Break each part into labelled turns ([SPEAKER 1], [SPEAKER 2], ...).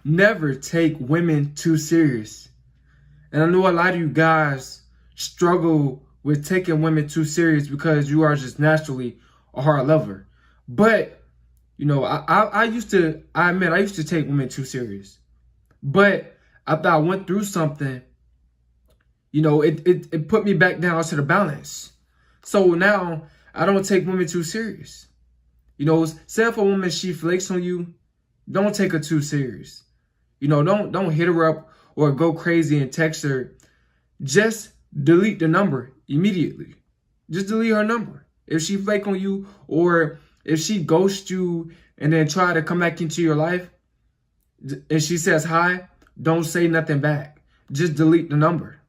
[SPEAKER 1] never take women too serious. And I know a lot of you guys struggle with taking women too serious because you are just naturally a hard lover. But, you know, I used to take women too serious. But after I went through something, you know, it put me back down to the balance. So now I don't take women too serious. You know, say if a woman, she flakes on you, don't take her too serious. You know, don't hit her up or go crazy and text her. Just delete the number immediately. Just delete her number. If she flake on you or if she ghosts you and then try to come back into your life and she says hi, don't say nothing back. Just delete the number.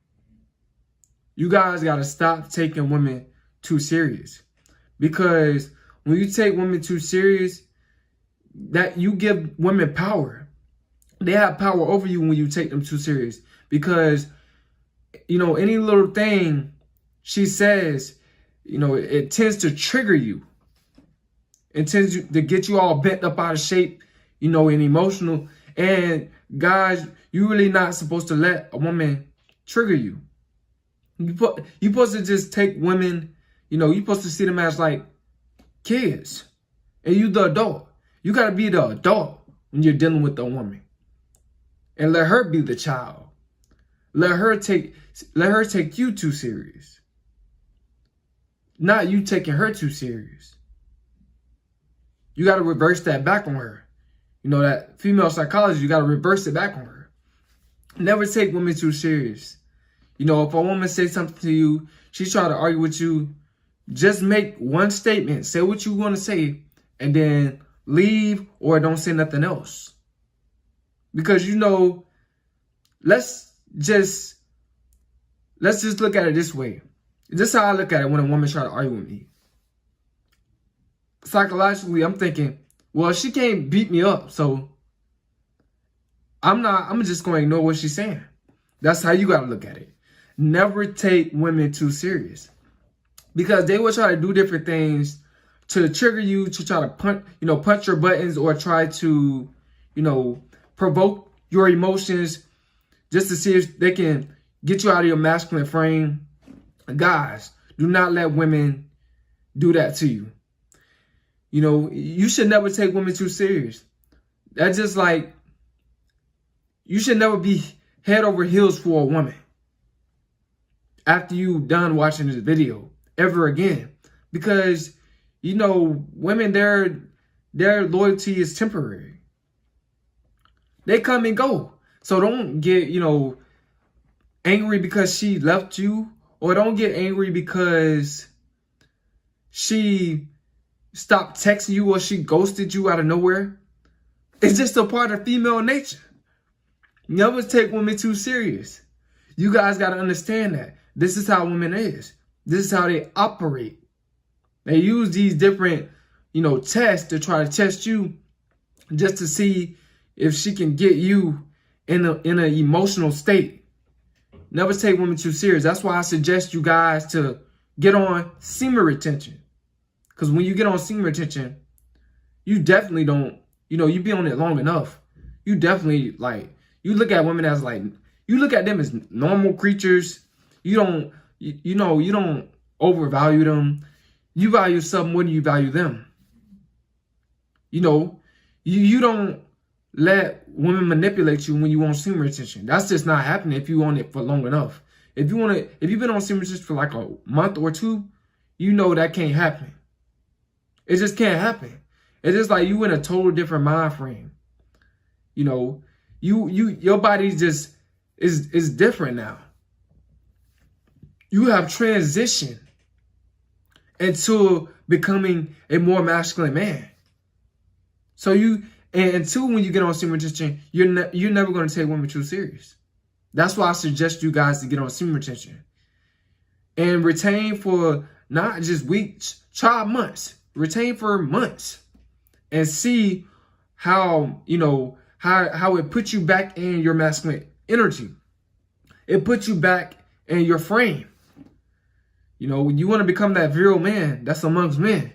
[SPEAKER 1] You guys got to stop taking women too serious. Because when you take women too serious, that you give women power. They have power over you when you take them too serious. Because, you know, any little thing she says, you know, it tends to trigger you. It tends to get you all bent up out of shape, you know, and emotional. And guys, you're really not supposed to let a woman trigger you. You're supposed to just take women, you know, you're supposed to see them as like kids. And you the adult. You got to be the adult when you're dealing with a woman. And let her be the child. Let her take you too serious. Not you taking her too serious. You got to reverse that back on her. You know, that female psychology, you got to reverse it back on her. Never take women too serious. You know, if a woman says something to you, she try to argue with you, just make one statement. Say what you want to say and then leave or don't say nothing else. Because, you know, let's just look at it this way. This is how I look at it when a woman try to argue with me. Psychologically, I'm thinking, well, she can't beat me up, so I'm just going to ignore what she's saying. That's how you got to look at it. Never take women too serious. Because they will try to do different things to trigger you, to try to punch your buttons or try to, you know, provoke your emotions just to see if they can get you out of your masculine frame. Guys, do not let women do that to you. You know, you should never take women too serious. That's just like, you should never be head over heels for a woman after you done watching this video ever again. Because, you know, women, their loyalty is temporary. They come and go. So don't get, you know, angry because she left you, or don't get angry because she stopped texting you or she ghosted you out of nowhere. It's just a part of female nature. Never take women too serious. You guys got to understand that. This is how women is. This is how they operate. They use these different, you know, tests to try to test you just to see if she can get you in an emotional state. Never take women too serious. That's why I suggest you guys to get on semen retention. Because when you get on semen retention, you definitely don't, you know, you be on it long enough. You definitely, like, you look at women as like, you look at them as normal creatures. You don't, you know, you don't overvalue them. You value yourself more than you value them. You know, you don't let women manipulate you when you want semen retention. That's just not happening if you on it for long enough. If you've been on semen retention for like a month or two, you know that can't happen. It just can't happen. It's just like you in a total different mind frame. You know, your body just is different now. You have transitioned into becoming a more masculine man. So until when you get on semen retention, you're never going to take women too serious. That's why I suggest you guys to get on semen retention and retain for not just weeks, try months. Retain for months and see how, you know, how it puts you back in your masculine energy. It puts you back in your frame. You know, when you want to become that virile man that's amongst men,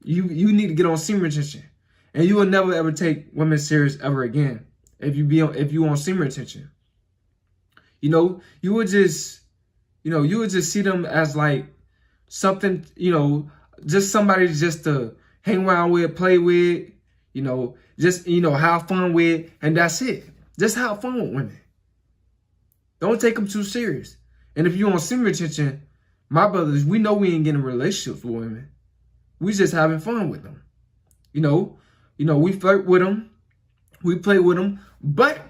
[SPEAKER 1] you need to get on semen retention. And you will never ever take women serious ever again. if you on semen retention. You know, you would just see them as like something, just somebody just to hang around with, play with, just, have fun with, and that's it. Just have fun with women. Don't take them too serious. And if you on semen retention, my brothers, we know we ain't getting relationships with women. We just having fun with them. We flirt with them, we play with them, but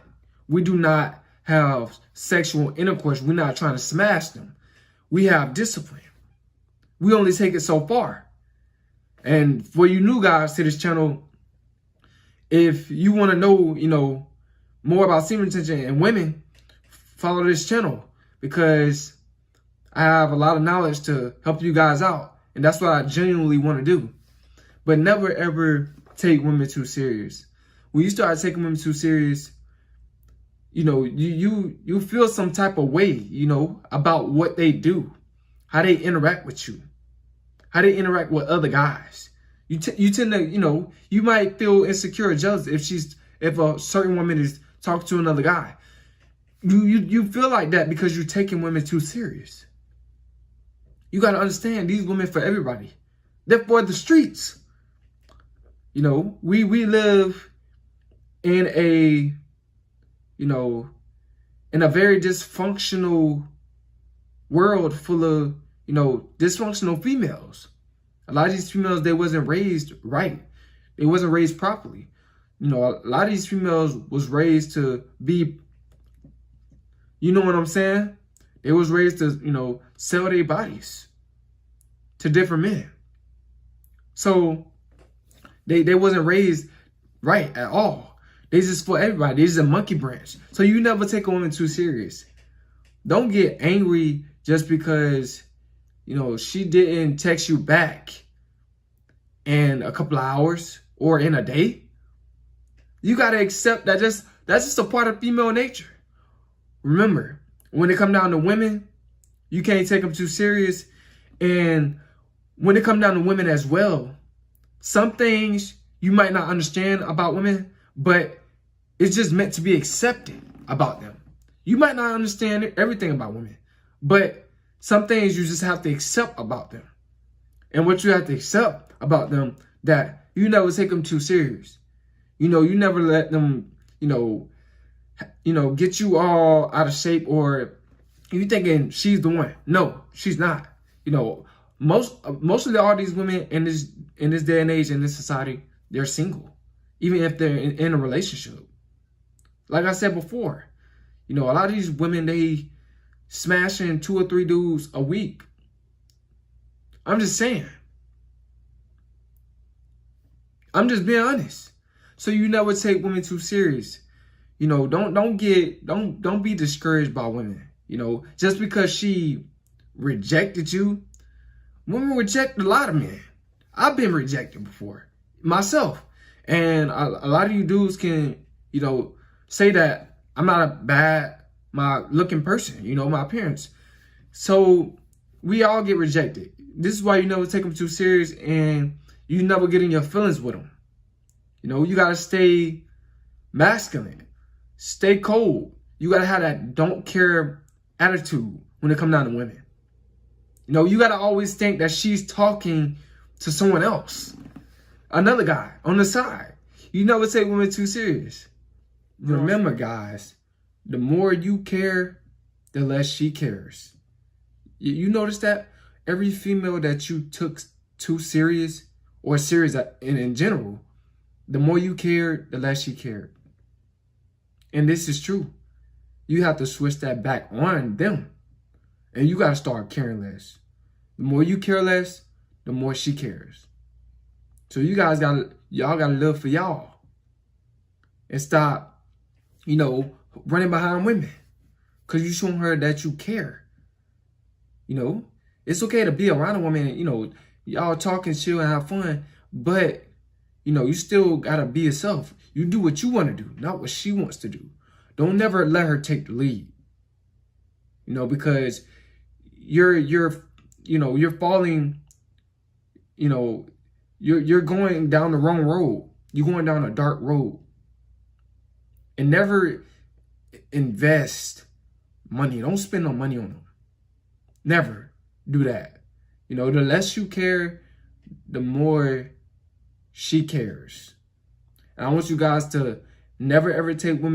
[SPEAKER 1] we do not have sexual intercourse. We're not trying to smash them. We have discipline. We only take it so far. And for you new guys to this channel, if you want to know, more about semen retention and women, follow this channel, because I have a lot of knowledge to help you guys out. And that's what I genuinely want to do. But never, ever take women too serious. When you start taking women too serious, you feel some type of way, about what they do, how they interact with you, how they interact with other guys. You tend to, you might feel insecure or jealous if a certain woman is talking to another guy. You feel like that because you're taking women too serious. You got to understand, these women for everybody. They're for the streets. We live in a, in a very dysfunctional world full of, dysfunctional females. A lot of these females, they wasn't raised right. They wasn't raised properly. A lot of these females was raised to be, you know what I'm saying? They was raised to, sell their bodies to different men. So they wasn't raised right at all. They just for everybody. They just a monkey branch. So you never take a woman too serious. Don't get angry just because, she didn't text you back in a couple of hours or in a day. You got to accept that that's just a part of female nature. Remember, when it come down to women, you can't take them too serious. And when it come down to women as well, some things you might not understand about women, but it's just meant to be accepted about them. You might not understand everything about women, but some things you just have to accept about them. And what you have to accept about them, that you never take them too serious. You never let them, get you all out of shape, or you thinking she's the one. No, she's not. Mostly all these women in this day and age, in this society, they're single, even if they're in a relationship. Like I said before, a lot of these women, they smashing 2 or 3 dudes a week. I'm just saying. I'm just being honest. So you never take women too serious. Don't be discouraged by women. Just because she rejected you. Women reject a lot of men. I've been rejected before myself. And a lot of you dudes can, say that I'm not a bad, my looking person, my appearance. So we all get rejected. This is why you never take them too serious, and you never get in your feelings with them. You got to stay masculine, stay cold. You got to have that don't care attitude when it comes down to women. You got to always think that she's talking to someone else, another guy on the side. You never take women too serious. Remember, guys, the more you care, the less she cares. You notice that? Every female that you took too serious, or serious in general, the more you cared, the less she cared. And this is true. You have to switch that back on them. And you got to start caring less. The more you care less, the more she cares. So y'all got to live for y'all. And stop, running behind women. Because you showing her that you care. It's okay to be around a woman, y'all talk and chill and have fun. But, you still got to be yourself. You do what you want to do, not what she wants to do. Don't never let her take the lead. Because you're falling, you're going down the wrong road. You're going down a dark road. And never invest money. Don't spend no money on them. Never do that. You know, the less you care, the more she cares. And I want you guys to never ever take women